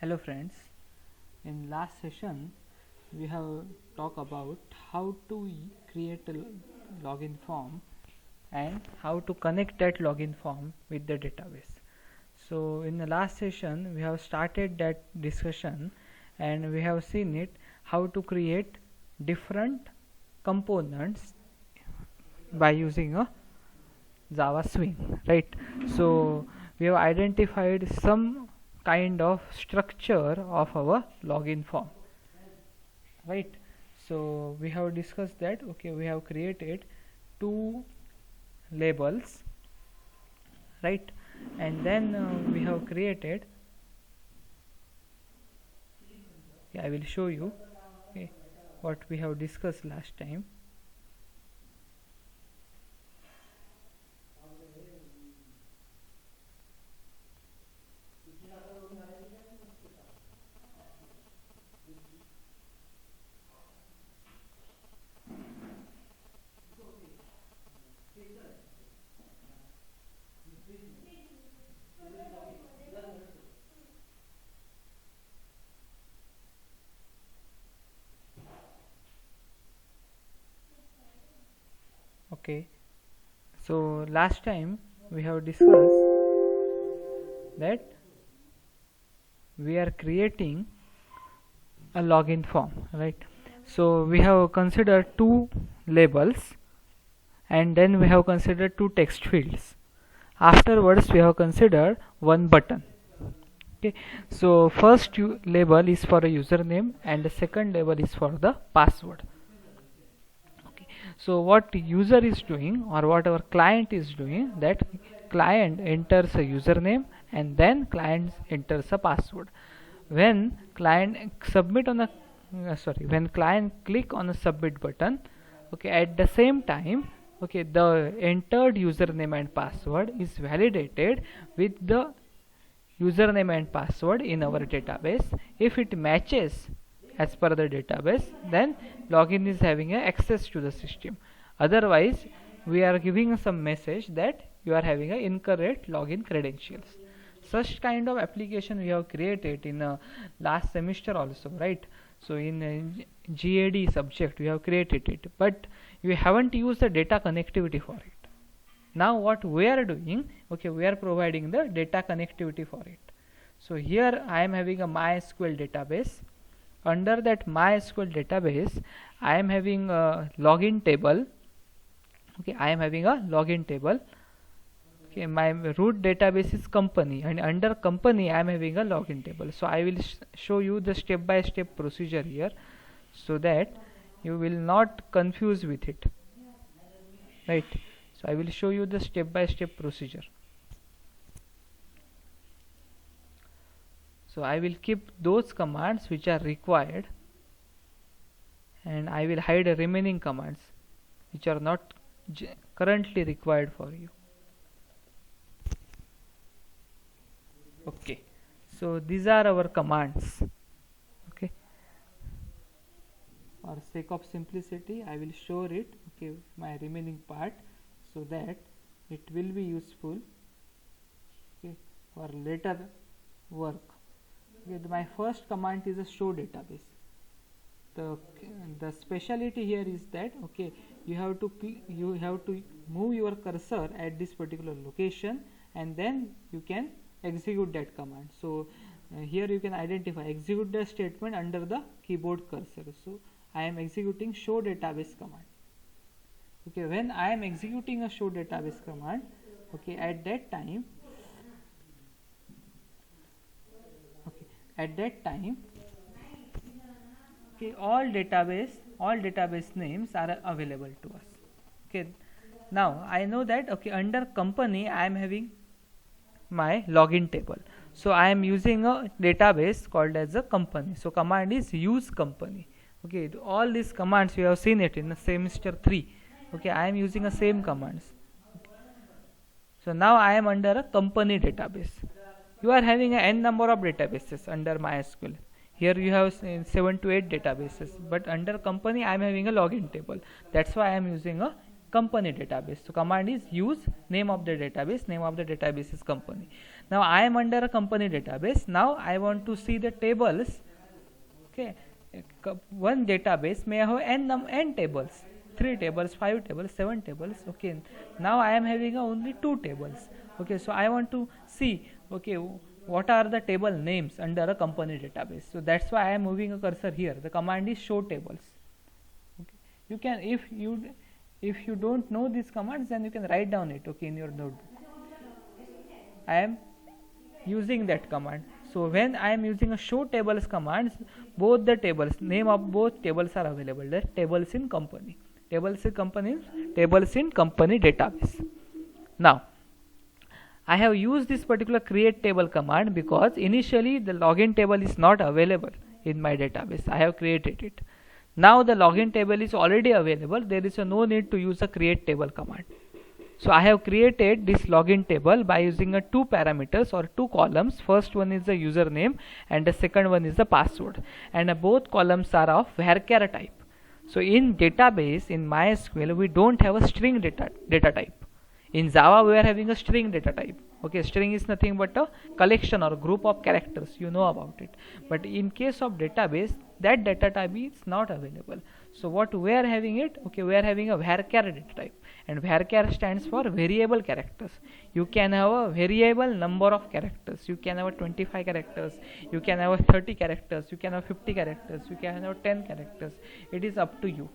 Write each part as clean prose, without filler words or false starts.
Hello friends, in last session we have talked about how to create a login form and how to connect that login form with the database. So in the last session we have started that discussion and we have seen it how to create different components by using a Java Swing, right? So we have identified some kind of structure of our login form, right? So we have discussed that we have created two labels, right? And then we have created, I will show you what we have discussed last time. Okay, so last time we have discussed that we are creating a login form, right? So we have considered two labels and then we have considered two text fields. Afterwards we have considered one button. Okay, so first label is for a username and the second label is for the password. Okay, so what user is doing or what our client is doing, that client enters a username and then client enters a password. When client submit on the when client click on the submit button, okay, at the same time, okay, the entered username and password is validated with the username and password in our database. If it matches as per the database, then login is having access to the system. Otherwise we are giving some message that you are having a incorrect login credentials. Such kind of application we have created in last semester also, right? So in GAD subject we have created it, but you haven't used the data connectivity for it. Now what we are doing, okay, we are providing the data connectivity for it. So here I am having a MySQL database. Under that MySQL database I am having a login table. Okay, I am having a login table. Okay, my root database is company and under company I am having a login table. So I will show you the step by step procedure here so that you will not confuse with it, right? So I will show you the step by step procedure. So I will keep those commands which are required and I will hide the remaining commands which are not currently required for you. Okay, so these are our commands. Okay, for sake of simplicity I will show it, okay, my remaining part, so that it will be useful, okay, for later work. Okay, my first command is a show database. The speciality here is that, okay, you have to move your cursor at this particular location and then you can execute that command. So here you can identify execute the statement under the keyboard cursor. So I am executing show database command. Okay, when I am executing a show database command, okay, at that time okay, all database names are available to us. Okay, now I know that, okay, under company I am having my login table, so I am using a database called as a company. So command is use company. Okay, all these commands we have seen it in the semester 3. Okay, I am using the same commands. So now I am under a company database. You are having a n number of databases under MySQL. Here you have 7 to 8 databases, but under company I am having a login table. That's why I am using a company database. So command is use name of the database is company. Now I am under a company database. Now I want to see the tables. Okay, one database may have n tables, 3 tables, 5 tables, 7 tables. Okay, now I am having only 2 tables. Okay, so I want to see, okay, what are the table names under a company database. So that's why I am moving a cursor here. The command is show tables. Okay, you can, if you don't know these commands, then you can write down it, okay, in your notebook. I am using that command. So when I am using a show tables command, both the tables, name of both tables are available. The tables in company, tables in company database. Now I have used this particular create table command because initially the login table is not available in my database. I have created it. Now the login table is already available. There is no need to use a create table command. So I have created this login table by using 2 parameters or 2 columns. First one is the username and the second one is the password, and both columns are of varchar type. So in database, in MySQL, we don't have a string data type. In Java we are having a string data type. Okay, string is nothing but a collection or a group of characters, you know about it. But in case of database, that data type is not available. So what we are having it, okay, we are having a varchar data type, and varchar stands for variable characters. You can have a variable number of characters. You can have 25 characters, you can have 30 characters, you can have 50 characters, you can have 10 characters. It is up to you.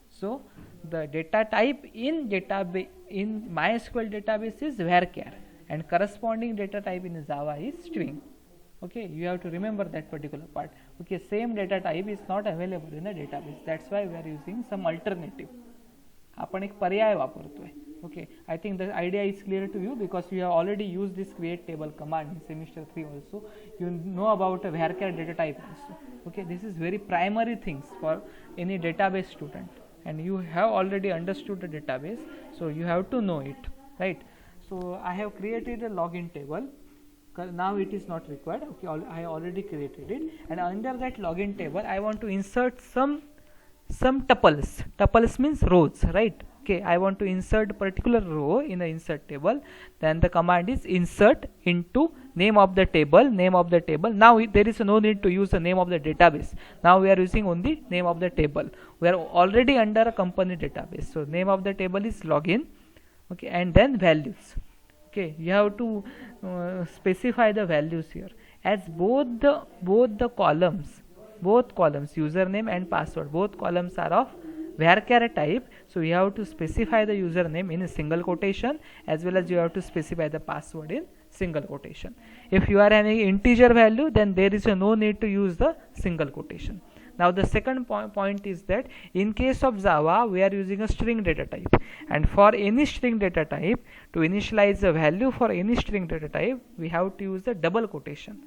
So the data type in MySQL database is varchar, and corresponding data type in Java is string. Okay, you have to remember that particular part. Okay, same data type is not available in a database. That's why we are using some alternative. आपण एक पर्याय वापरतोय. Okay, I think the idea is clear to you because you have already used this create table command in semester 3 also. You know about a varchar data type also. Okay, this is very primary things for any database student, and you have already understood the database, so you have to know it, right? So I have created a login table. Now it is not required. Okay, I already created it, and under that login table I want to insert some tuples. Tuples means rows, right? Okay, I want to insert particular row in the insert table. Then the command is insert into name of the table. Now there is no need to use the name of the database. Now we are using only name of the table. We are already under a company database, so name of the table is login. Okay, and then values. Okay, you have to specify the values here, as both the columns, username and password, both columns are of varchar type. So you have to specify the username in a single quotation, as well as you have to specify the password in single quotation. If you are having integer value, then there is no need to use the single quotation. Now the second point is that in case of Java, we are using a string data type, and for any string data type, to initialize the value for any string data type, we have to use the double quotation.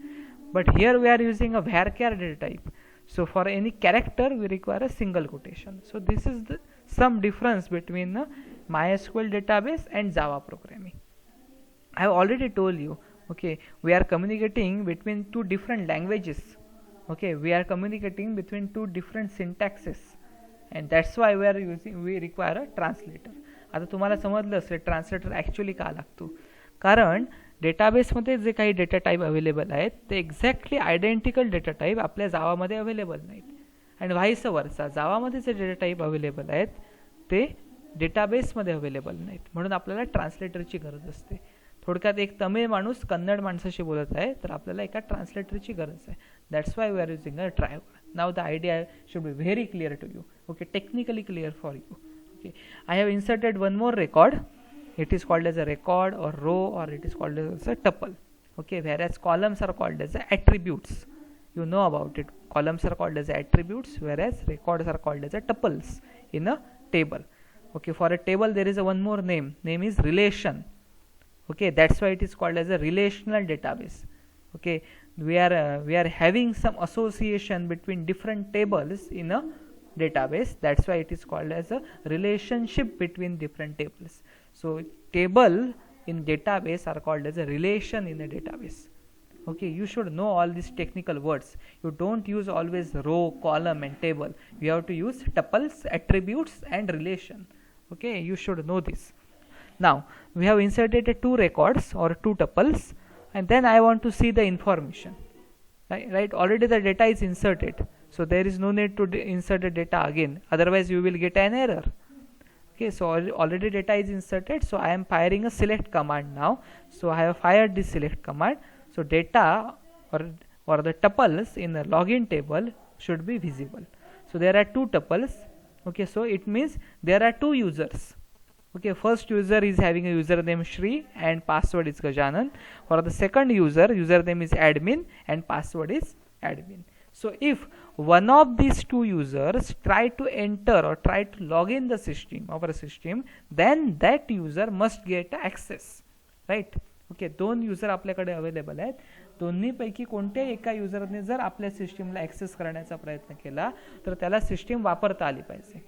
But here we are using a varchar data type, so for any character we require a single quotation. So this is some difference between the MySQL database and Java programming. I have already told you, okay, we are communicating between 2 different languages. Okay, we are communicating between 2 different syntaxes, and that's why we require a translator. आता तुम्हाला समजलं असेल translator actually का लागतो. कारण डेटाबेसमध्ये जे काही data type available आहेत ते एक्झॅक्टली आयडेंटिकल डेटा टाईप आपल्या जावामध्ये अवेलेबल नाहीत, आणि व्हाईस वर्सा जावामध्ये जे डेटा टाईप अवेलेबल आहेत ते डेटाबेसमध्ये अवेलेबल नाहीत. म्हणून आपल्याला ट्रान्सलेटरची गरज असते. थोडक्यात एक तमिळ माणूस कन्नड माणसाशी बोलत आहे तर आपल्याला एका ट्रान्सलेटरची गरज आहे. That's why we are using a driver. Now the idea should be very clear to you. Okay, technically clear for you. Okay, I have inserted one more record. It is called as a record or row, or it is called as a tuple. Okay, whereas columns are called as attributes. You know about it. Columns are called as attributes, whereas records are called as tuples in a table. Okay, for a table there is one more name. Name is relation. Okay, that's why it is called as a relational database. Okay, we are having some association between different tables in a database. That's why it is called as a relationship between different tables. So table in database are called as a relation in a database. Okay, you should know all these technical words. You don't use always row, column and table. You have to use tuples, attributes and relation. Okay, you should know this. Now we have inserted 2 records or 2 tuples. and then I want to see the information, right? Already the data is inserted, so there is no need to insert the data again, otherwise you will get an error. Okay, so already data is inserted, so I am firing a select command now. So I have fired this select command, so data or the tuples in the login table should be visible. So there are two tuples. Okay, so it means there are two users. Okay, first user is having a username Shri and password is Gajanan. For the second user, username is admin and password is admin. So if one of these two users try to enter or try to log in the system, our system, then that user must get access, right? Okay, दोन user आपल्याकडे available आहेत, दोन्हीपैकी कोणत्याही एका युजरने जर आपल्या सिस्टीमला ॲक्सेस करण्याचा प्रयत्न केला तर त्याला सिस्टीम वापरता आली पाहिजे.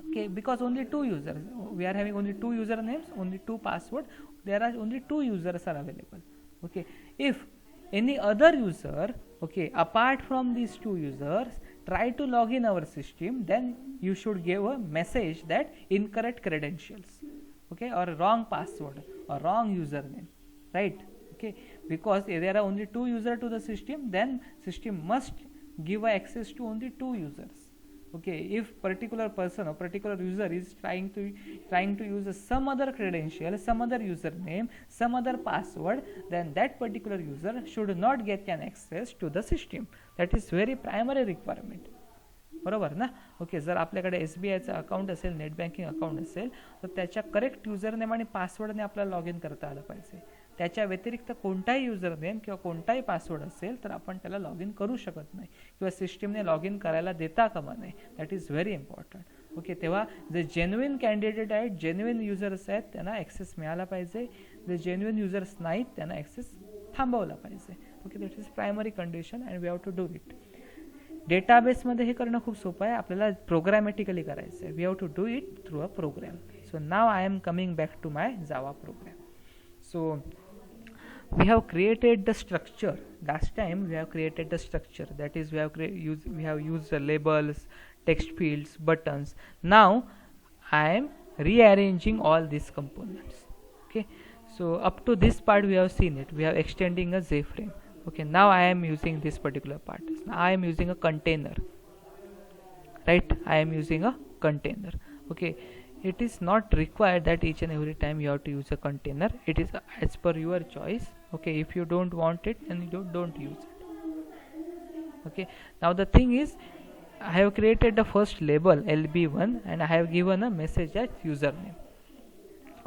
Okay, because only two users, we are having only two usernames, only two password, there are only two users are available. Okay, if any other user, okay, apart from these two users try to log in our system, then you should give a message that incorrect credentials, okay, or wrong password or wrong username, right? Okay, because if there are only two users to the system, then system must give access to only two users. Okay, if particular person or particular user is trying to use some other credential, some other username, some other password, then that particular user should not get an access to the system. That is very primary requirement. बरोबर ना. Okay, जर आपल्याकडे SBIचं account असेल, net banking account असेल, तर त्याच्या correct username आणि पासवर्डने आपल्याला लॉग इन करता आलं पाहिजे. त्याच्या व्यतिरिक्त कोणताही युजरनेम किंवा कोणताही पासवर्ड असेल तर आपण त्याला लॉग इन करू शकत नाही किंवा सिस्टीमने लॉग इन करायला देता कामा नये. That is very important. Okay, तेव्हा जे जेन्युइन कॅन्डिडेट आहेत, जेन्युइन युजर्स आहेत, त्यांना ॲक्सेस मिळाला पाहिजे. जे जेन्युइन युजर्स नाहीत त्यांना ॲक्सेस थांबवला पाहिजे. Okay, that is primary condition and we have to do it. डेटाबेसमध्ये हे करणं खूप सोपं आहे, आपल्याला प्रोग्रॅमॅटिकली करायचं आहे. We have to do it through a program. So now I am coming back to my Java program. So we have created the structure. Last time we have created the structure, that is we have used the labels, text fields, buttons. Now I am rearranging all these components. Okay, so up to this part we have seen it, we have extending a JFrame. Okay, now I am using this particular part. Now I am using a container, right? I am using a container. Okay, it is not required that each and every time you have to use a container. It is as per your choice. Okay, if you don't want it, then you don't use it. Okay, now the thing is, I have created the first label LB1 and I have given a message as username.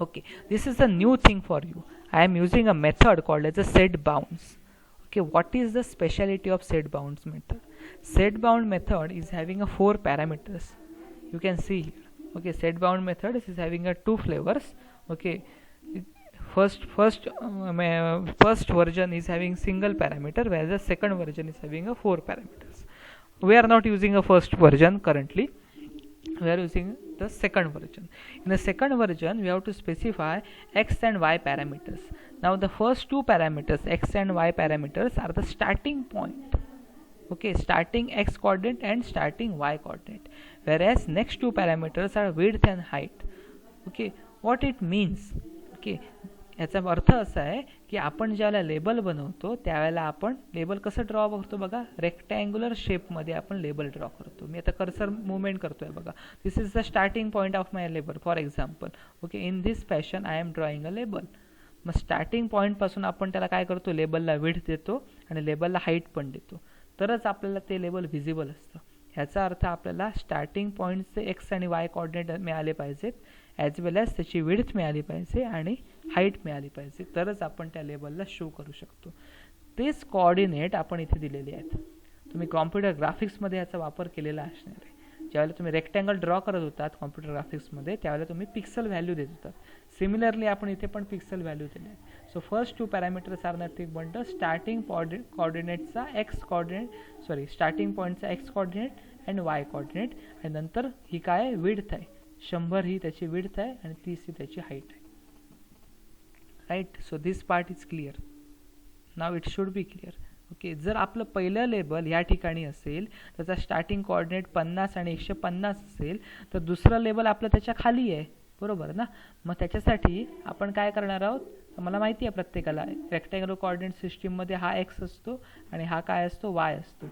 Okay, this is a new thing for you. I am using a method called as a setBounds. Okay, what is the speciality of setBounds method? SetBound method is having a 4 parameters. You can see here. Okay, setBound method is having a 2 flavors. Okay, first version is having single parameter, whereas the second version is having a 4 parameters. We are not using a first version currently, we are using the second version. In the second version we have to specify x and y parameters. Now the first 2 parameters, x and y parameters, are the starting point. Okay, starting x coordinate and starting y coordinate, whereas next 2 parameters are width and height. Okay, what it means? Okay, याचा अर्थ असा आहे की आपण ज्याला label बनवतो त्यावेळेला आपण label कसं ड्रॉ करतो बघा, रेक्टँग्युलर शेपमध्ये आपण लेबल ड्रॉ करतो. मी आता कर्सर मुवमेंट करतोय बघा, this is the starting point of my label for example. Okay, in this fashion I am drawing a label. Mug starting पॉईंटपासून आपण त्याला काय करतो, लेबलला विड्थ देतो आणि लेबलला हाईट पण देतो, तरच आपल्याला ते लेबल व्हिजिबल असतं. ह्याचा अर्थ आपल्याला स्टार्टिंग पॉईंटचे एक्स आणि वाय कोऑर्डिनेट मिळाले पाहिजेत, ॲज वेल ॲज त्याची विड्थ मिळाली पाहिजे आणि हाईट मिळाली पाहिजे, तरच आपण त्या लेबलला शो करू शकतो. तेच कोऑर्डिनेट आपण इथे दिलेले आहेत. तुम्ही कॉम्प्युटर ग्राफिक्समध्ये याचा वापर केलेला असणार आहे. ज्यावेळेला तुम्ही रेक्टँगल ड्रॉ करत होतात कॉम्प्युटर ग्राफिक्समध्ये त्यावेळेला तुम्ही पिक्सल व्हॅल्यू देत होतात. सिमिलरली आपण इथे पण पिक्सल व्हॅल्यू दिले आहेत. So first 2 parameters are nothing but the starting कोऑर्डिनेटचा एक्स कोऑर्डिनेट, सॉरी स्टार्टिंग पॉईंटचा X coordinate and Y coordinate, आणि नंतर ही काय विड्थ आहे, 100 ही त्याची विड्थ आहे आणि 30 ही त्याची हाईट आहे. Right, so this part is clear. Now it should be clear. Okay, जर आपलं पहिलं लेबल या ठिकाणी असेल, त्याचा स्टार्टिंग कोऑर्डिनेट 50 आणि 150 असेल, तर दुसरं लेबल आपलं त्याच्या खाली आहे, बरोबर ना. मग त्याच्यासाठी आपण काय करणार आहोत, तर मला माहिती आहे प्रत्येकाला रेक्टँग्युलर कोऑर्डिनेट सिस्टीममध्ये हा एक्स असतो आणि हा काय असतो, वाय असतो.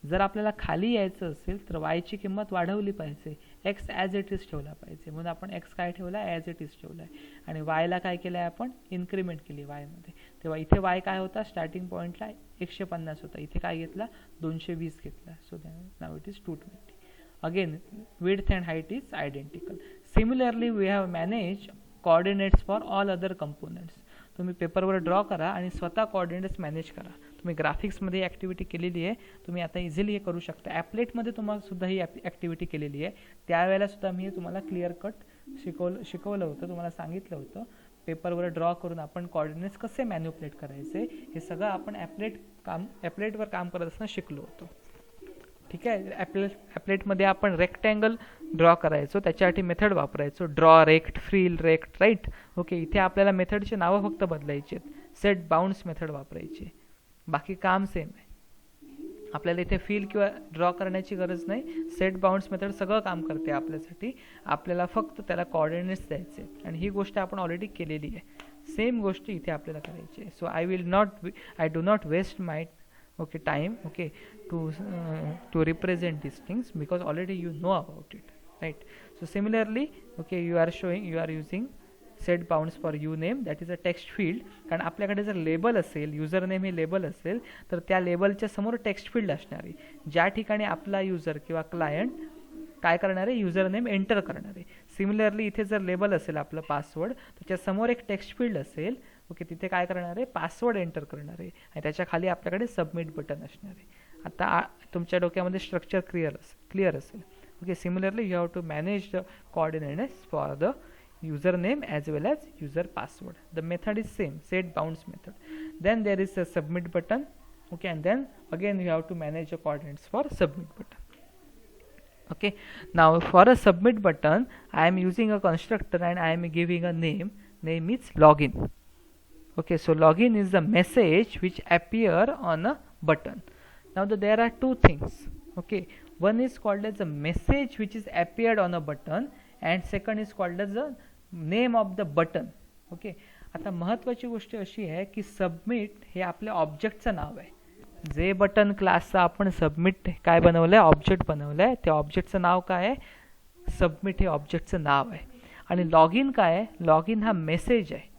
जर आपल्याला खाली यायचं असेल तर वायची किंमत वाढवली पाहिजे, एक्स ॲज इट इज ठेवला पाहिजे, म्हणून आपण एक्स काय ठेवला आहे, ॲज इट इज ठेवला आहे. आणि वायला काय केलं आहे आपण, इन्क्रीमेंट केली वायमध्ये. तेव्हा इथे वाय काय होता, स्टार्टिंग पॉईंटला 150 होता, इथे काय घेतला, 220 घेतला. So now it is 220. Again width and height is identical. Similarly we have managed coordinates for all other components. तुम्ही पेपरवर ड्रॉ करा आणि स्वतः कोऑर्डिनेट्स मॅनेज करा. तुम्ही ग्राफिक्समध्ये ॲक्टिव्हिटी केलेली आहे, तुम्ही आता इझिली हे करू शकता. ॲपलेटमध्ये तुम्हाला सुद्धा ही ॲक्टिव्हिटी केलेली आहे, त्यावेळेला सुद्धा मी तुम्हाला क्लिअर कट शिकवलं होतं, तुम्हाला सांगितलं होतं पेपरवर ड्रॉ करून आपण कोऑर्डिनेट्स कसे मॅन्युप्युलेट करायचे, हे सगळं आपण ॲपलेटवर काम करत असताना शिकलो होतो. ठीक आहे. ॲपलेटमध्ये आपण रेक्टँगल ड्रॉ करायचो, त्याच्यासाठी मेथड वापरायचो, draw rect, fill rect, right. Okay, इथे आपल्याला मेथडची नावं फक्त बदलायची आहेत, सेट बाउंड्स मेथड वापरायची, बाकी काम सेम आहे. आपल्याला इथे फील किंवा ड्रॉ करण्याची गरज नाही, सेट बाउंड्स मेथड सगळं काम करते आपल्यासाठी. आपल्याला फक्त त्याला कोऑर्डिनेट्स द्यायचे आणि ही गोष्ट आपण ऑलरेडी केलेली आहे. सेम गोष्ट इथे आपल्याला करायची आहे. So I do not waste my time to represent these things because already you know about it, right? So similarly, you are using set bounds for uname, that is a text field. कारण आपल्याकडे जर label असेल, user name हे label असेल, तर त्या लेबलच्या समोर text field असणार आहे, ज्या ठिकाणी आपला युजर किंवा क्लायंट काय करणार आहे, युजर नेम एंटर करणार आहे. सिमिलरली इथे जर लेबल असेल आपलं पासवर्ड, त्याच्या समोर एक टेक्स्ट फील्ड असेल, तिथे काय करणार आहे, पासवर्ड एंटर करणार आहे आणि त्याच्या खाली आपल्याकडे सबमिट बटन असणार आहे. आता तुमच्या डोक्यामध्ये स्ट्रक्चर क्लिअर असेल. Similarly you have to manage the coordinates for the user name as well as user password. The method is same, set bounds method. Then there is a submit button, and then again you have to manage the coordinates for submit button. Now for a submit button I am using a constructor and I am giving a name is login. So login is the message which appear on a button. Now there are two things. One is called as a message which is appeared on a button and second is called as the name of the button. आता महत्त्वाची गोष्ट अशी आहे की submit हे आपल्या ऑब्जेक्टचं नाव आहे. जे button क्लासचं आपण submit काय बनवलं आहे, ऑब्जेक्ट बनवलं आहे, त्या ऑब्जेक्टचं नाव काय आहे, सबमिट हे ऑब्जेक्टचं नाव आहे. आणि लॉगिन काय आहे, लॉगिन हा मेसेज आहे.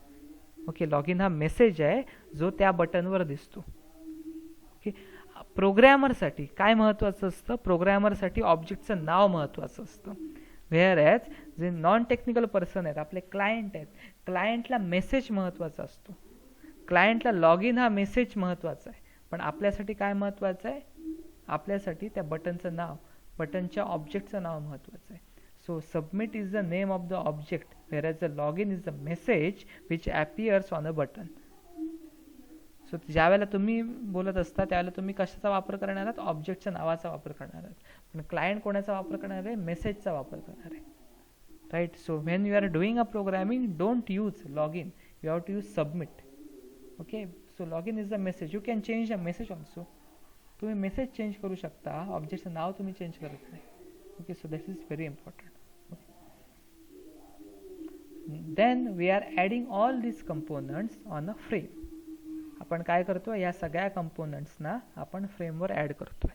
लॉगिन हा मेसेज आहे जो त्या बटनवर दिसतो. प्रोग्रॅमरसाठी काय महत्त्वाचं असतं, प्रोग्रॅमरसाठी ऑब्जेक्टचं नाव महत्त्वाचं असतं. Where as J non technical person आहेत, आपले क्लायंट आहेत, क्लायंटला मेसेज महत्त्वाचा असतो, क्लायंटला लॉगिन हा मेसेज महत्त्वाचा आहे. पण आपल्यासाठी काय महत्त्वाचं आहे, आपल्यासाठी त्या बटनचं नाव, बटनच्या ऑब्जेक्टचं नाव महत्त्वाचं आहे. So submit is the name of the object whereas the login is the message which appears on a button. So ज्या वेळेला तुम्ही बोलत असता त्यावेळेला तुम्ही कशाचा वापर करणार आहात, ऑब्जेक्टच्या नावाचा वापर करणार आहात. पण क्लायंट कोणाचा वापर करणार आहे, मेसेजचा वापर करणार आहे, right. So when you are doing a programming don't use login, you have to use submit. So login is the message. You can change the message also. तुम्ही मेसेज चेंज करू शकता, ऑब्जेक्टचं नाव तुम्ही चेंज करत नाही. So that is very important. Then we are adding all these components on a frame. आपण काय करतो, या सगळ्या कंपोनंट्सना आपण फ्रेमवर ॲड करतोय,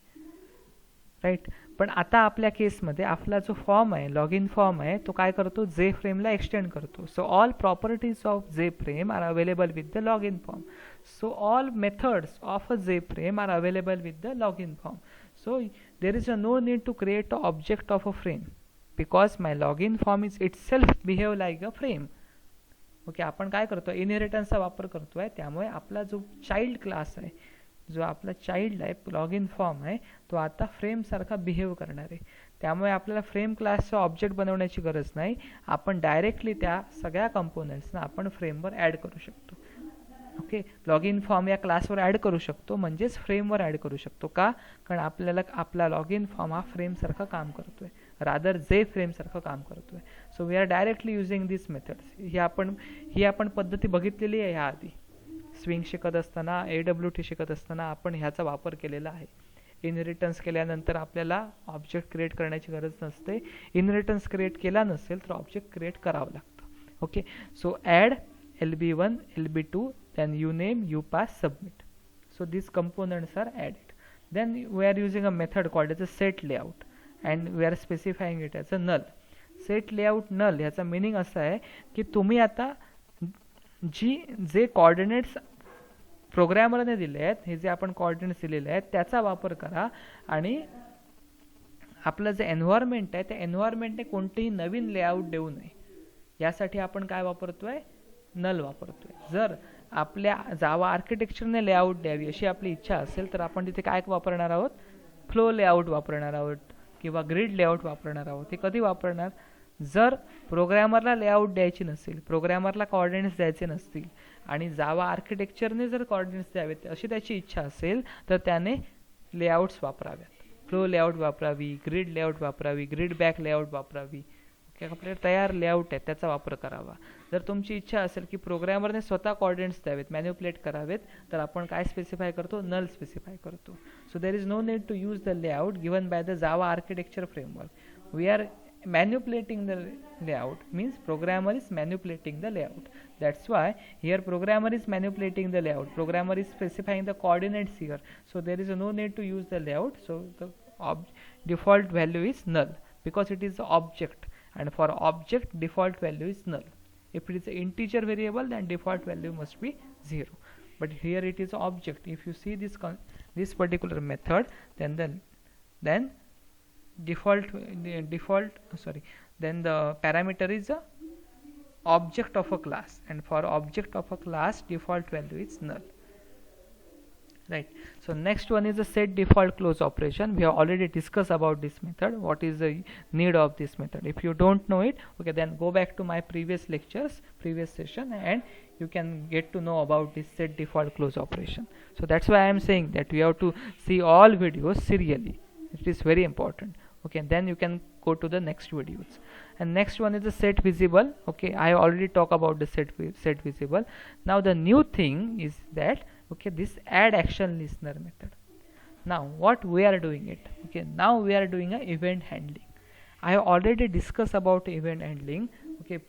राईट. पण आता आपल्या केसमध्ये आपला जो फॉर्म आहे, लॉग इन फॉर्म आहे, तो काय करतो, जे फ्रेमला एक्सटेंड करतो. So all properties of J frame are available with the log in form. So all methods of a J frame are available with the log in form. So there is no need to create a object of a frame because my log in form is itself behave like a frame. आपण काय करतो, इनहेरिटन्सचा वापर करतोय, त्यामुळे आपला जो child class आहे, जो आपला चाइल्ड आहे, लॉग इन फॉर्म आहे, तो आता फ्रेम सारखा बिहेव करणार आहे. त्यामुळे आपल्याला फ्रेम क्लासचा ऑब्जेक्ट बनवण्याची गरज नाही. आपण डायरेक्टली त्या सगळ्या कंपोनंट्सना आपण फ्रेमवर ॲड करू शकतो. लॉग इन फॉर्म या क्लासवर ॲड करू शकतो, म्हणजेच फ्रेमवर ॲड करू शकतो. का, कारण आपल्याला आपला लॉग इन फॉर्म हा फ्रेमसारखा काम करतोय, रादर जे फ्रेमसारखं काम करतोय. So we are directly using this methods. ही आपण पद्धती बघितलेली आहे ह्या आधी. स्विंग शिकत असताना, AWT शिकत असताना आपण ह्याचा वापर केलेला आहे. इनहेरिटन्स केल्यानंतर आपल्याला ऑब्जेक्ट क्रिएट करण्याची गरज नसते. इनहेरिटन्स क्रिएट केला नसेल तर ऑब्जेक्ट क्रिएट करावं लागतं. सो add LB1, LB2, then you name, you pass, submit. So these components are added. Then we are using a method called as a set layout, and we are specifying it as a null. Set layout null ह्याचा meaning असा आहे की तुम्ही आता जे coordinates प्रोग्रॅमरने दिले आहेत, हे जे आपण coordinates दिलेले आहेत त्याचा वापर करा, आणि आपलं जे एन्व्हायरमेंट आहे त्या एन्व्हायरमेंटने कोणतेही नवीन लेआउट देऊ नये यासाठी आपण काय वापरतोय, नल वापरतोय. जर आपल्या जावा आर्किटेक्चरने लेआउट द्यावी अशी आपली इच्छा असेल तर आपण तिथे काय वापरणार आहोत, फ्लो लेआउट वापरणार आहोत किंवा ग्रिड लेआउट वापरणार आहोत. हे कधी वापरणार, जर प्रोग्रॅमरला लेआउट द्यायची नसेल, प्रोग्रॅमरला कोऑर्डिनेट्स द्यायचे नसतील आणि जावा आर्किटेक्चरने जर कोऑर्डिनेट्स द्यावेत अशी त्याची इच्छा असेल तर त्याने लेआउट्स वापराव्यात. फ्लो लेआउट वापरावी, ग्रिड लेआउट वापरावी, ग्रिड बॅक लेआउट वापरावी. आपल्याला तयार लेआउट आहे त्याचा वापर करावा. जर तुमची इच्छा असेल की प्रोग्रॅमरने स्वतः कोऑर्डिनेट्स द्यावेत, मॅन्युप्युलेट करावेत, तर आपण काय स्पेसिफाय करतो, नल स्पेसिफाय करतो. So there is no need to use the layout given by the Java architecture framework. We are manipulating the layout, means programmer is manipulating the layout. That's why here programmer is manipulating the layout, programmer is specifying the coordinates here, so there is no need to use the layout. So the default value is null because it is the object, and for object default value is null. If it is an integer variable then default value must be 0, but here it is object. If you see this particular method, then then the parameter is a object of a class, and for object of a class default value is null, right? So next one is the set default close operation. We have already discussed about this method, what is the need of this method. If you don't know it, okay, then go back to my previous lectures, previous session, and you can get to know about this set default close operation. So that's why I am saying that we have to see all videos serially. It is very important. Okay, and then you can go to the next videos. And next one is the set visible. Okay, I already talked about the set visible. Now the new thing is that, okay, this add action listener method. Now what we are doing it, okay, now we are doing a event handling. I have already discussed about event handling, okay,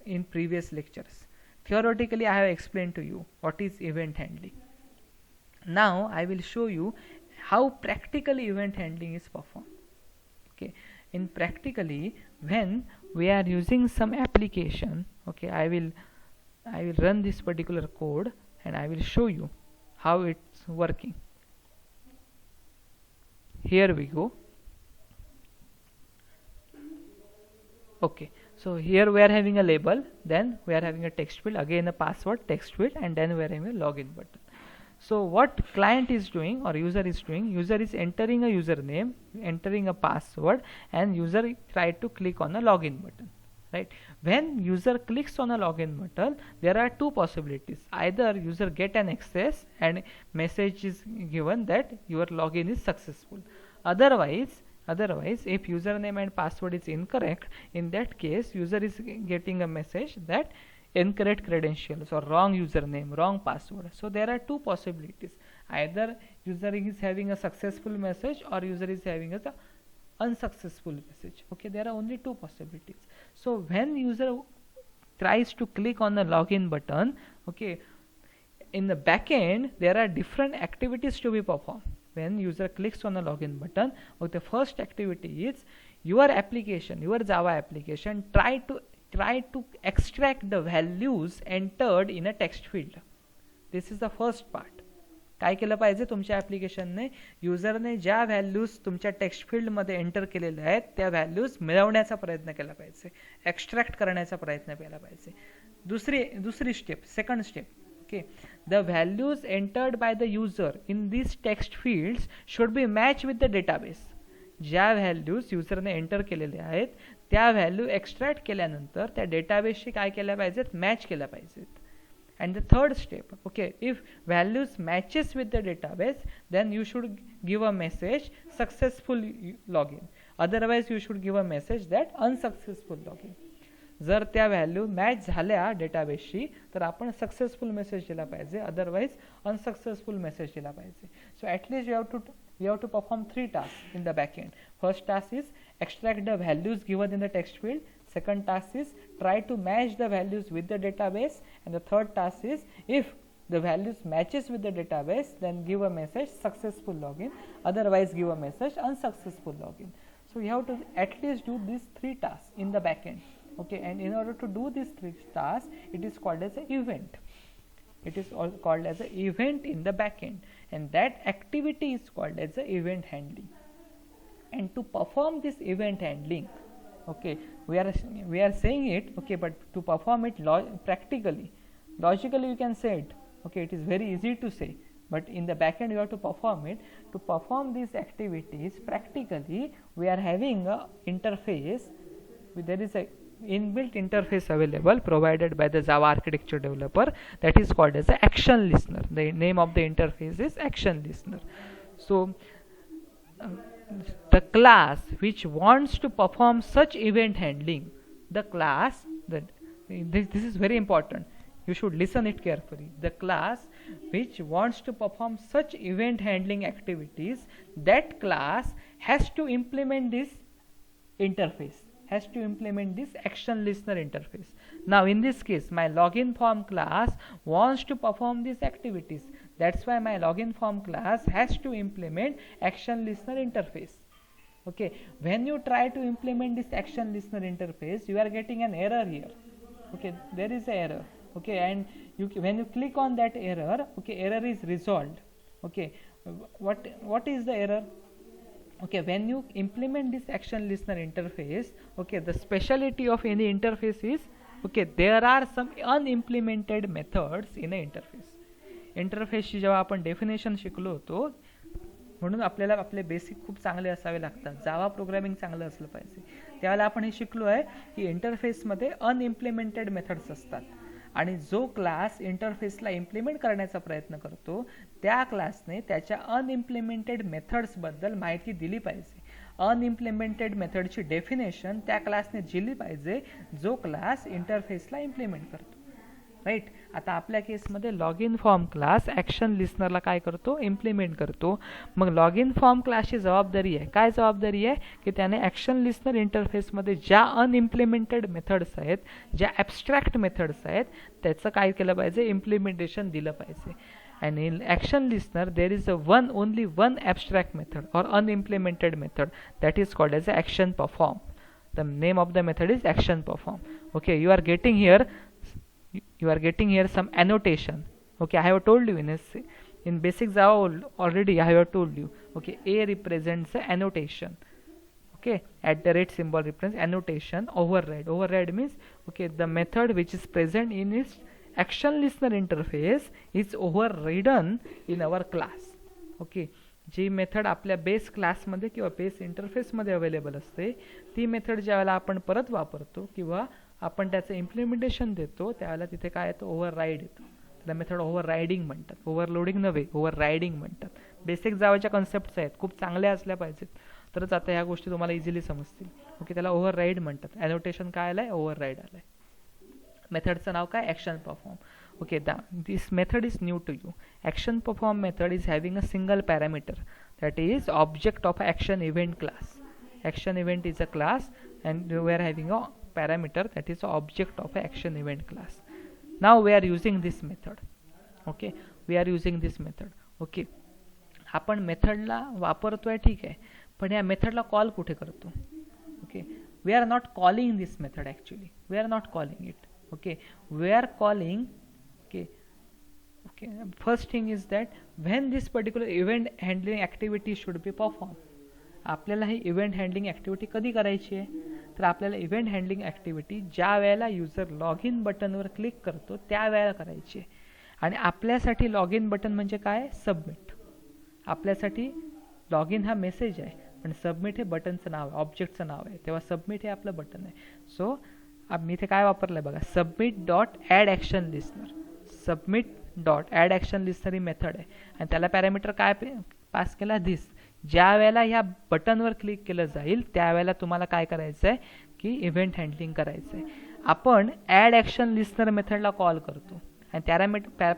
in previous lectures. Theoretically I have explained to you what is event handling. Now I will show you how practically event handling is performed. Okay, in practically when we are using some application, okay, I will run this particular code and I will show you how it's working. Here we go. Okay, so here we are having a label, then we are having a text field, again a password, text field, and then we are having a login button. So what client is doing or user is doing, user is entering a username, entering a password, and user try to click on a login button, right? When user clicks on a login button, there are two possibilities. Either user get an access and message is given that your login is successful. Otherwise if username and password is incorrect, in that case user is getting a message that incorrect credentials or wrong username, wrong password. So there are two possibilities. Either user is having a successful message or user is having a unsuccessful message. Okay, there are only two possibilities. So when user tries to click on the login button, okay, in the back end there are different activities to be performed. When user clicks on the login button, okay, the first activity is your application, your Java application try to extract the values entered in a text field. This is the first part. काय केलं पाहिजे, तुमच्या ॲप्लिकेशनने युजरने ज्या values तुमच्या text फील्डमध्ये enter केलेल्या आहेत त्या व्हॅल्यूज मिळवण्याचा प्रयत्न केला पाहिजे, एक्स्ट्रॅक्ट करण्याचा प्रयत्न केला पाहिजे. दुसरी step, second step, okay, the values entered by the user in these text fields should be matched with the database. ज्या व्हॅल्यूज युजरने एंटर केलेल्या आहेत त्या व्हॅल्यू एक्स्ट्रॅक्ट केल्यानंतर त्या डेटाबेसशी काय केल्या पाहिजेत, मॅच केल्या पाहिजेत. And the third step, okay, if values matches with the database, then you should give a message successful login. Otherwise you should give a message that unsuccessful login. जर त्या value match झाल्या डेटाबेसशी तर आपण successful message दिला पाहिजे, otherwise unsuccessful message दिला पाहिजे. सो at least you have to perform 3 tasks in the backend. First task is extract the values given in the text field. Second task is try to match the values with the database, and the third task is if the values matches with the database, then give a message successful login, otherwise give a message unsuccessful login. So you have to at least do these 3 tasks in the backend. Okay, and in order to do these 3 tasks, it is called as an event. It is all called as an event in the backend, and that activity is called as a event handling. And to perform this event handling, okay, we are saying it, okay, but to perform it practically, logically you can say it, okay, it is very easy to say, but in the backend you have to perform it. To perform these activities practically, we are having a interface. There is a inbuilt interface available provided by the Java architecture developer, that is called as the action listener. The name of the interface is action listener. So the class which wants to perform such event handling, the class that this is very important, you should listen it carefully. The class which wants to perform such event handling activities, that class has to implement this interface, has to implement this action listener interface. Now in this case, my login form class wants to perform these activities. That's why my login form class has to implement action listener interface. Okay, when you try to implement this action listener interface, you are getting an error here. Okay, there is an error. Okay, and when you click on that error, okay, error is resolved. Okay, what is the error? Okay, when you implement this action listener interface, okay, the speciality of any interface is, okay, there are some unimplemented methods in a interface. इंटरफेसची जेव्हा आपण definition शिकलो होतो, म्हणून आपल्याला आपले basic खूप चांगले असावे लागतात, जावा प्रोग्रामिंग चांगलं असलं पाहिजे. त्यावेळेला आपण हे शिकलो आहे की इंटरफेसमध्ये अनइम्प्लिमेंटेड मेथड्स असतात, आणि जो क्लास इंटरफेसला इम्प्लिमेंट करण्याचा प्रयत्न करतो त्या क्लासने त्याच्या अनइम्प्लिमेंटेड मेथड्सबद्दल माहिती दिली पाहिजे. अनइम्प्लिमेंटेड मेथडची डेफिनेशन त्या क्लासने दिली पाहिजे जो क्लास इंटरफेसला इम्प्लिमेंट करतो. राईट. आता आपल्या केसमध्ये log in form class action लिस्नरला काय करतो, इम्प्लिमेंट करतो. मग लॉग इन फॉर्म क्लासची जबाबदारी आहे, काय जबाबदारी आहे की त्याने ॲक्शन लिस्नर इंटरफेसमध्ये ज्या अनइम्प्लिमेंटेड मेथड्स आहेत, ज्या ॲबस्ट्रॅक्ट मेथड्स आहेत, त्याचं काय केलं पाहिजे, इम्प्लिमेंटेशन दिलं पाहिजे. and in action listener there is only one abstract method or unimplemented method, that is called as action perform. The name of the method is action perform. Okay, you are getting here some annotation. Okay, I have told you in basic Java already I have told you. Okay, a represents the annotation. Okay, @ symbol represents annotation. Override means, okay, the method which is present in its action listener interface is overridden in our class. Okay, जी method आपल्या base क्लासमध्ये किंवा base इंटरफेसमध्ये available असते, ती method ज्यावेळेला आपण परत वापरतो किंवा आपण त्याचं इम्प्लिमेंटेशन देतो, त्यावेळेला तिथे काय येतं, ओव्हरराईड येतो. त्याला मेथड ओव्हररायडिंग म्हणतात, ओव्हरलोडिंग नव्हे, ओव्हररायडिंग म्हणतात. बेसिक जावाच्या कन्सेप्ट्स आहेत, खूप चांगल्या असल्या पाहिजेत, तरच आता ह्या गोष्टी तुम्हाला इझिली समजतील. ओके, त्याला ओव्हरराईड म्हणतात. ॲनोटेशन काय आलं आहे, ओव्हरराईड आलं आहे. मेथडचं नाव काय, action perform. Okay, this method is new to you. Action perform method is having a single parameter, that is object of action event class. Action event is a class and we are having a parameter that is object of action event class. Now we are using this method. Okay, we are using this method. Okay, आपण मेथडला वापरतोय, ठीक आहे, पण या मेथडला call कुठे करतो? Okay, we are not calling this method actually. We are not calling it. Okay, we are calling. Okay, first thing is that when this particular event handling activity should be performed, आपल्याला ही event handling activity कधी करायची आहे, तर आपल्याला event handling activity ज्या वेळेला user log in बटनवर click करतो त्या वेळेला करायची आहे. आणि आपल्यासाठी लॉग इन बटन म्हणजे काय, सबमिट. आपल्यासाठी लॉग इन हा मेसेज आहे, पण सबमिट हे बटनचं नाव आहे, ऑब्जेक्टचं नाव आहे, तेव्हा सबमिट हे आपलं बटन आहे. सो मी इथे काय वापरलं आहे बघा, submit.addActionListener. submit.addActionListener ही मेथड आहे आणि त्याला पॅरामीटर काय पास केला, धिस. ज्या वेळेला ह्या बटनवर क्लिक केलं जाईल त्यावेळेला तुम्हाला काय करायचं आहे की इव्हेंट हँडलिंग करायचं आहे. आपण ॲड ॲक्शन लिस्नर मेथडला कॉल करतो आणि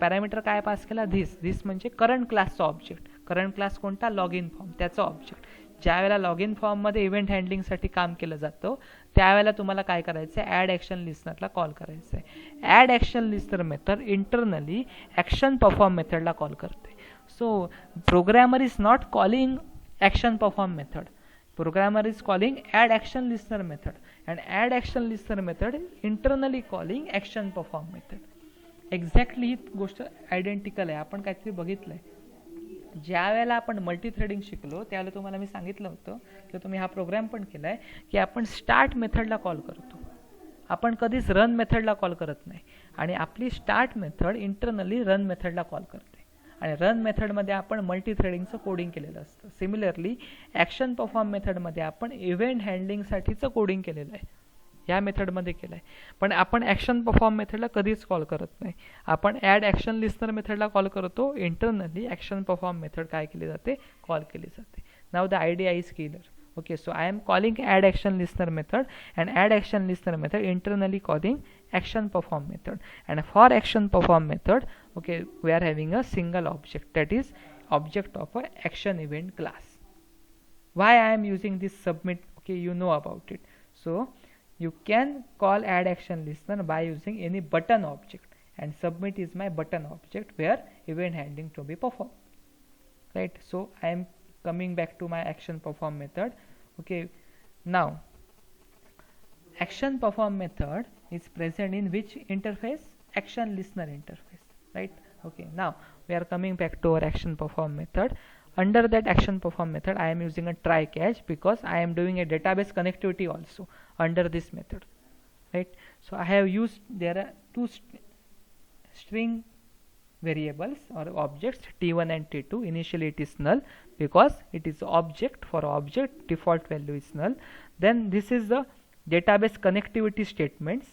पॅरामीटर काय पास केला, धिस. धिस म्हणजे करंट क्लासचा ऑब्जेक्ट. करंट क्लास कोणता, लॉग इन फॉर्म, त्याचा ऑब्जेक्ट. ज्या वेळेला लॉग इन फॉर्ममध्ये इव्हेंट हँडलिंगसाठी काम केलं जातं त्यावेळेला तुम्हाला काय करायचं आहे, ॲड ॲक्शन लिस्नरला कॉल करायचं आहे. Add action listener method internally action perform मेथडला कॉल करते. So programmer is not calling action perform method, programmer is calling add action listener method, and add action listener method internally calling action perform method. Exactly ही गोष्ट identical आहे. आपण काहीतरी बघितलंय, ज्या वेळेला आपण मल्टीथ्रेडिंग शिकलो त्यावेळेला तुम्हाला मी सांगितलं होतं किंवा तुम्ही हा प्रोग्राम पण केलाय की आपण स्टार्ट मेथडला कॉल करतो, आपण कधीच रन मेथडला कॉल करत नाही, आणि आपली स्टार्ट मेथड इंटरनली रन मेथडला कॉल करते, आणि रन मेथडमध्ये आपण मल्टीथ्रेडिंगचं कोडिंग केलेलं असतं. सिमिलरली ॲक्शन परफॉर्म मेथडमध्ये आपण इव्हेंट हँडलिंगसाठीचं कोडिंग केलेलं आहे, या मेथडमध्ये केलं आहे. पण आपण ॲक्शन परफॉर्म मेथडला कधीच कॉल करत नाही, आपण ॲड ॲक्शन लिस्नर मेथडला कॉल करतो. इंटरनली ॲक्शन परफॉर्म मेथड काय केली जाते, कॉल केली जाते. नाव the idea is clear. Okay, so I am calling add action listener method, and add action listener method internally calling action perform method, and for action perform method, okay, we are having a single object, that is object of a action event class. Why I am using this submit, okay, you know about it. So you can call add action listener by using any button object, and submit is my button object where event handling to be performed, right? So I am coming back to my action perform method. Okay, now action perform method is present in which interface? Action listener interface, right? Okay, now we are coming back to our action perform method. Under that action perform method I am using a try catch because I am doing a database connectivity also under this method, right? So I have used, there are two string variables or objects t1 and t2. Initially it is null because it is object, for object default value is null. Then this is the database connectivity statements.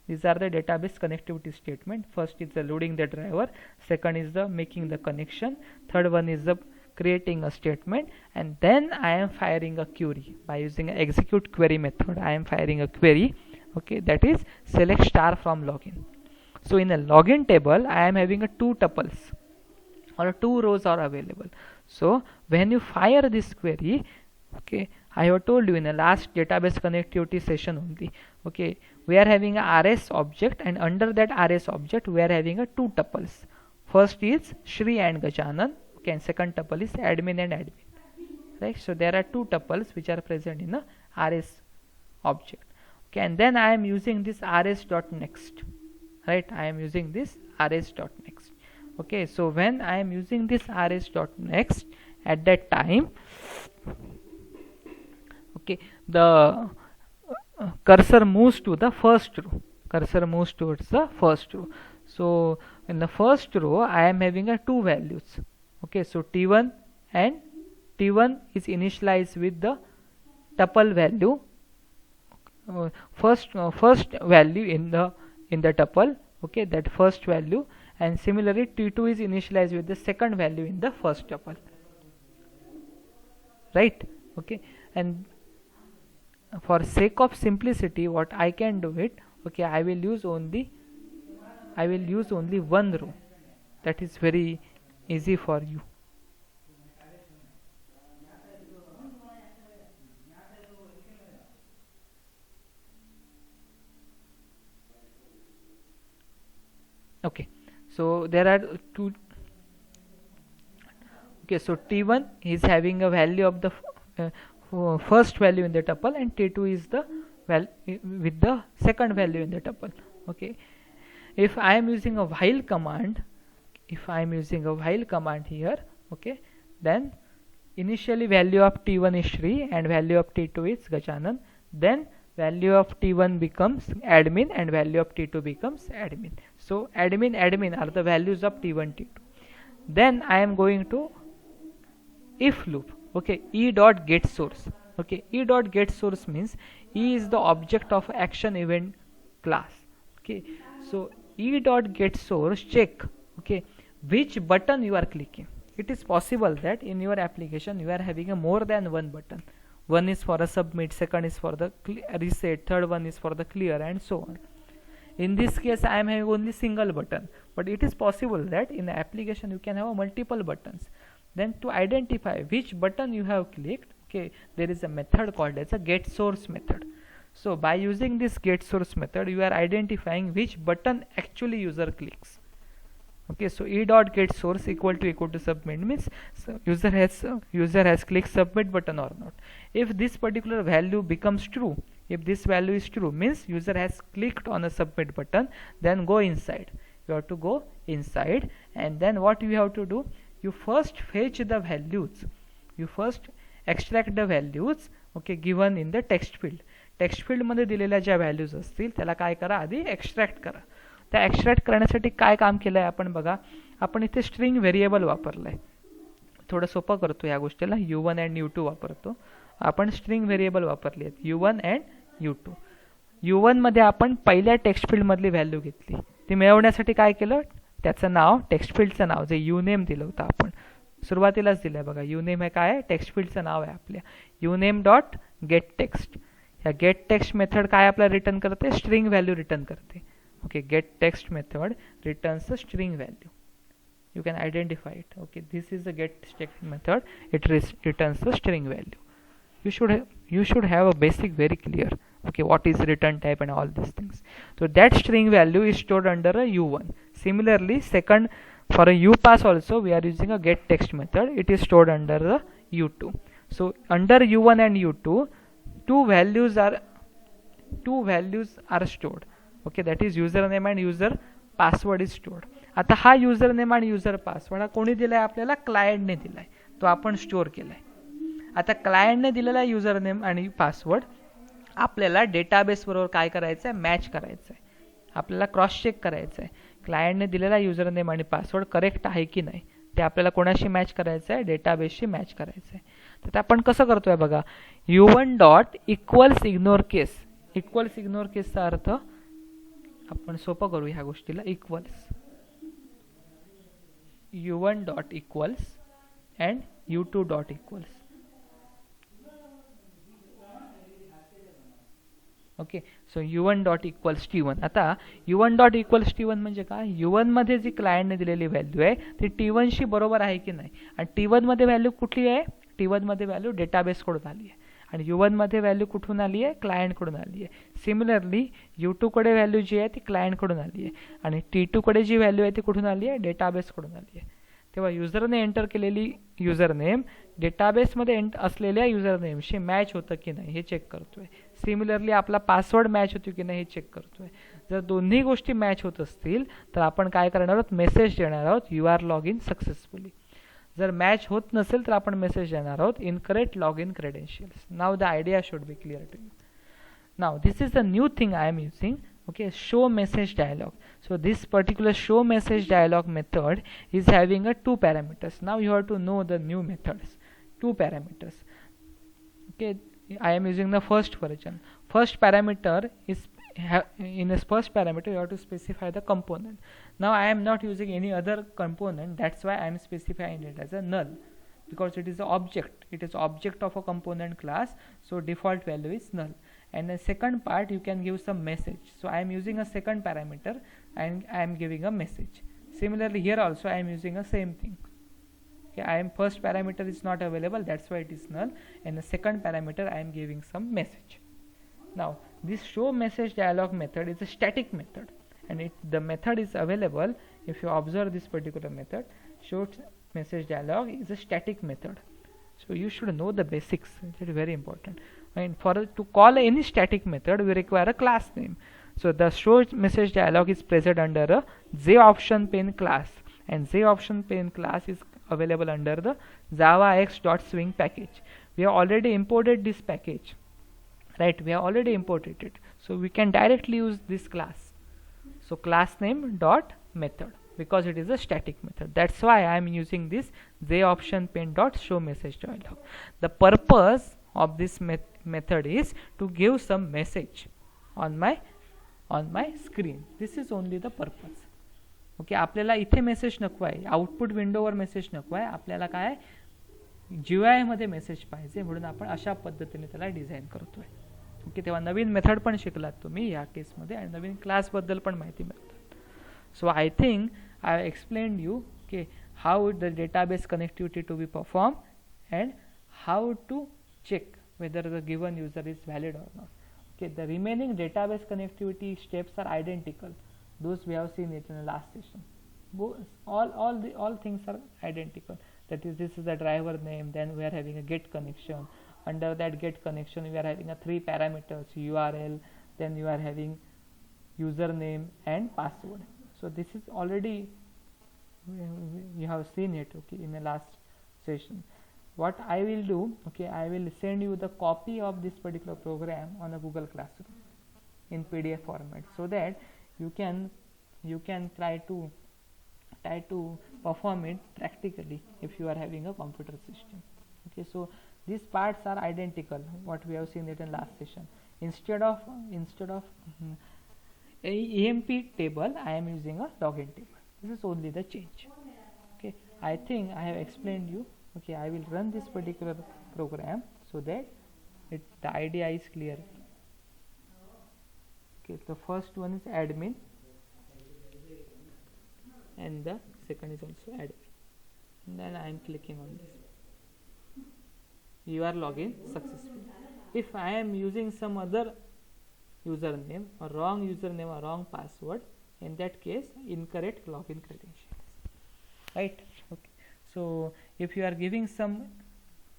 These are the database connectivity statement. First is the loading the driver, second is the making the connection, third one is the creating a statement, and then I am firing a query by using an execute query method. I am firing a query, okay, that is select star from login. So in a login table I am having a two tuples or two rows are available. So when you fire this query, okay, I have told you in the last database connectivity session only, okay, we are having a rs object, and under that rs object we are having a two tuples. First is Shri and Gajanan, okay, and second tuple is admin and admin, right? So there are two tuples which are present in a rs object, okay, and then I am using this rs.next, right? I am using this rs.next. Okay, so when I am using this rs.next, at that time, okay, the cursor moves to the first row, cursor moves towards the first row. So in the first row I am having a two values, okay, so t1 and t1 is initialized with the tuple value, first value in the tuple, okay, that first value, and similarly t2 is initialized with the second value in the first tuple, right? Okay, and for sake of simplicity what I can do it, okay, I will use only one row. That is very easy for you. Okay, so there are two, okay, so t1 is having a value of the first value in the tuple, and t2 is the value with the second value in the tuple. Okay, if I am using a while command, here, okay, then initially value of t1 is Shri and value of t2 is Gajanan, then value of t1 becomes admin and value of t2 becomes admin. So admin are the values of t1 t2. Then I am going to if loop, okay, e dot get source, okay, e dot get source means e is the object of action event class, okay, so e dot get source check, okay, which button you are clicking. It is possible that in your application you are having a more than one button. One is for a submit, second is for the reset, third one is for the clear, and so on. In this case I am having only single button, but it is possible that in the application you can have multiple buttons. Then to identify which button you have clicked, Okay, there is a method called as a get source method. So by using this get source method, you are identifying which button actually user clicks. Okay, so e dot get source equal to submit means user has clicked submit button or not. If this particular value becomes true, if this value is true, means user has clicked on a submit button, then go inside. You have to go inside, and then what you have to do, you first fetch the values, you first extract the values, okay, given in the text field. Text फील्डमध्ये दिलेल्या ज्या values असतील त्याला काय करा, आधी extract करा. त्या एक्स्ट्रॅक्ट करण्यासाठी काय काम केलं आहे आपण बघा, आपण इथे स्ट्रिंग व्हेरिएबल वापरलं आहे. थोडं सोपं करतो या गोष्टीला, u1 अँड u2 वापरतो आपण. स्ट्रिंग व्हेरिएबल वापरली आहेत u1 अँड u2. u1 मध्ये आपण पहिल्या टेक्स्ट फील्डमधली व्हॅल्यू घेतली, ती मिळवण्यासाठी काय केलं, त्याचं नाव, टेक्स्ट फील्डचं नाव जे युनेम दिलं होतं आपण सुरुवातीलाच दिलं आहे बघा. युनेम हे काय आहे, टेक्स्ट फील्डचं नाव आहे आपल्या. युनेम डॉट गेट टेक्स्ट. या गेट टेक्स्ट मेथड काय आपल्याला रिटर्न करते, स्ट्रिंग व्हॅल्यू रिटर्न करते. Okay, gate text method returns a string value. You can identify it. Okay, this is the get text method. It returns the string value. You should have a basic very clear. Okay, what is return type and all these things. So that string value is stored under a u1. Similarly, second, for a upass also we are using a get text method. It is stored under the u2. So under u1 and u2, two values are stored. Okay, that is username and user password is stored. आता हा user name आणि user password हा कोणी दिलाय आपल्याला, क्लायंटने दिलाय, तो आपण स्टोअर केलाय. आता क्लायंटने दिलेला युजर नेम आणि पासवर्ड आपल्याला डेटाबेस बरोबर काय करायचं आहे, मॅच करायचं आहे. आपल्याला क्रॉस चेक करायचं आहे क्लायंटने दिलेला युजर नेम आणि पासवर्ड करेक्ट आहे की नाही, ते आपल्याला कोणाशी मॅच करायचं आहे, डेटाबेसशी मॅच करायचं आहे. तर आपण कसं करतोय बघा, u1 dot equals ignore case. Equals ignore केसचा अर्थ आपण सोपं करू ह्या गोष्टीला. Equals u1 dot equals and u2 dot equals. Okay, so u1 dot equals t1. आता u1 dot equals t1 म्हणजे काय, u1 मध्ये जी क्लायंटने दिलेली व्हॅल्यू आहे ती t1 शी बरोबर आहे की नाही. आणि t1 मध्ये व्हॅल्यू कुठली आहे, t1 मध्ये व्हॅल्यू डेटाबेस कडून आली आहे आणि u1 मध्ये व्हॅल्यू कुठून आली आहे, क्लायंट कडून आली आहे. सिमिलरली u2 कडे व्हॅल्यू जी आहे ती क्लायंट कडून आली आहे आणि t2 कडे जी व्हॅल्यू आहे ती कुठून आली आहे, डेटाबेस कडून आली आहे. तेव्हा युजरने एंटर केलेली युजरनेम डेटाबेसमध्ये असलेल्या युजरनेमशी मॅच होतं की नाही हे चेक करतोय. सिमिलरली आपला पासवर्ड मॅच होतो की नाही हे चेक करतोय. जर दोन्ही गोष्टी मॅच होत असतील तर आपण काय करणार आहोत, मेसेज देणार आहोत, you are log in successfully. जर मॅच होत नसेल तर आपण मेसेज देणार आहोत, incorrect log in credentials. Now the idea should be clear to you. Now this is the new thing I am using. Okay, show message dialog. So this particular show message dialog method is having a 2 parameters. Now you have to know the new methods. 2 parameters. Okay, I am using the first version. First parameter is in this first parameter you have to specify the component. Now I am not using any other component, that's why I am specifying it as a null, because it is an object. It is object of a component class, so default value is null. And the second part you can give some message. So I am using a second parameter and I am giving a message. Similarly here also I am using a same thing. Okay, first parameter is not available, that's why it is null, and the second parameter I am giving some message. Now this show message dialog method is a static method, and the method is available. If you observe this particular method, show message dialog is a static method. So you should know the basics, it is very important. And to call any static method we require a class name. So the show message dialog is present under a JOptionPane class, and JOptionPane class is available under the javax.swing package. We have already imported this package, right? We have already imported it, so we can directly use this class. So class name dot method, because it is a static method, that's why I am using this JOptionPane dot show message dialog. The purpose of this method is to give some message on my screen. This is only the purpose. Okay, आपल्याला इथे message नको आहे, output विंडोवर message नको आहे, आपल्याला काय GUI मध्ये मेसेज पाहिजे, म्हणून आपण अशा पद्धतीने त्याला डिझाइन करतोय. ओके, तेव्हा नवीन मेथड पण शिकलात तुम्ही या केसमध्ये आणि नवीन क्लास बद्दल पण माहिती मिळतात. So I think I explained you okay how the database connectivity to be performed and how to check whether the given user is valid or not. Okay, the remaining database connectivity steps are identical. Those we have seen it in the last session. All things are identical. That is, this is the driver name. Then we are having a get connection. Under that get connection, we are having a 3 parameters: URL. Then you are having username and password. So this is already you have seen it. Okay, in the last session. What I will do, okay, I will send you the copy of this particular program on a Google Classroom in PDF format, so that you can try to perform it practically if you are having a computer system. Okay, so these parts are identical what we have seen it in last session. Instead of EMP table, I am using a login table. This is only the change. Okay, I think I have explained you. Okay, I will run this particular program so that the idea is clear. Okay, the first one is admin and the second is also admin. And then I am clicking on this. You are logged successfully. If I am using some other username or wrong username or wrong password, in that case incorrect login credentials, right? Okay, so if you are giving some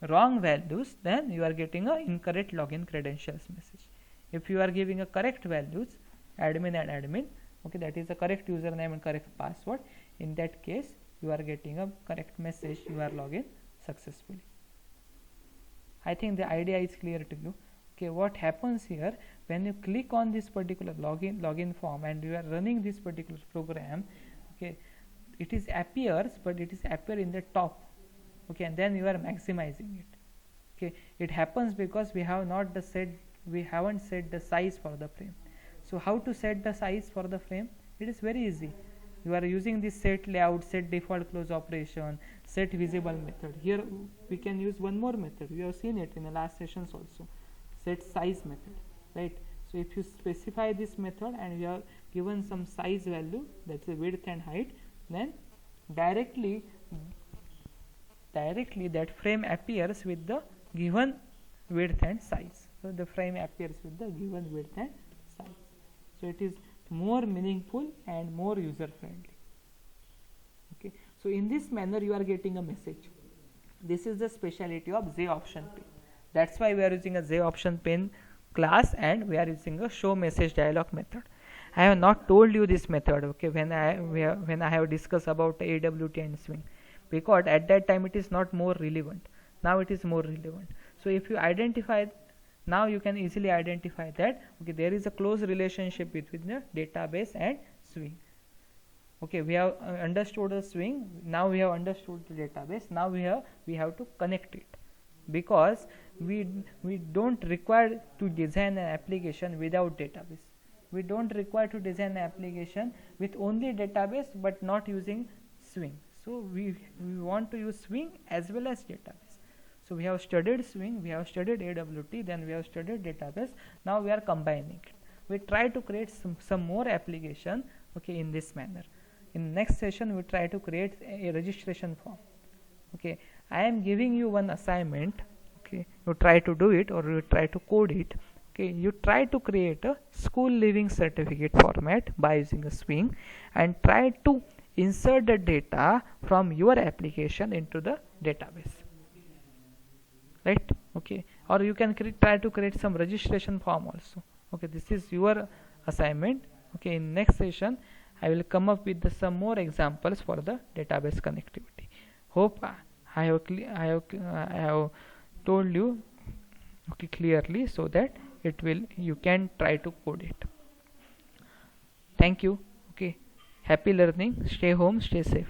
wrong values, then you are getting a incorrect login credentials message. If you are giving a correct values, admin and admin, okay, that is the correct username and correct password, in that case you are getting a correct message, you are logged successfully. I think the idea is clear to you. Okay, what happens here, when you click on this particular login form and you are running this particular program, okay, it is appears, but it is appear in the top. Okay, and then you are maximizing it. Okay, it happens because we haven't set the size for the frame. So how to set the size for the frame? It is very easy. You are using this set layout, set default close operation, set visible method. Here we can use one more method. We have seen it in the last sessions also. Set size method, right? So if you specify this method and you are given some size value, that's the width and height, then directly that frame appears with the given width and size. So the frame appears with the given width and size. So it is more meaningful and more user friendly. Okay, so in this manner you are getting a message. This is the speciality of JOptionPin. That's why we are using a JOptionPin class and we are using a show message dialog method. I have not told you this method, okay, when I have discussed about AWT and swing, because at that time it is not more relevant. Now it is more relevant. So if you identify, now you can easily identify that, okay, there is a close relationship between the database and swing. Okay, we have understood the swing. Now we have understood the database. Now we have to connect it, because we don't require to design an application without database. We don't require to design an application with only database but not using swing. So we want to use swing as well as database. So we have studied swing, we have studied AWT, then we have studied database. Now we are combining it. We try to create some more application, okay, in this manner. In next session we try to create a registration form. Okay, I am giving you one assignment. Okay, you try to do it or you try to code it. Okay, you try to create a school leaving certificate format by using a swing and try to insert the data from your application into the database, right? Okay, or you can try to create some registration form also. Okay, this is your assignment. Okay, in next session I will come up with some more examples for the database connectivity. Hope I have told you, okay, clearly, so that you can try to code it. Thank you. Okay, happy learning. Stay home, stay safe.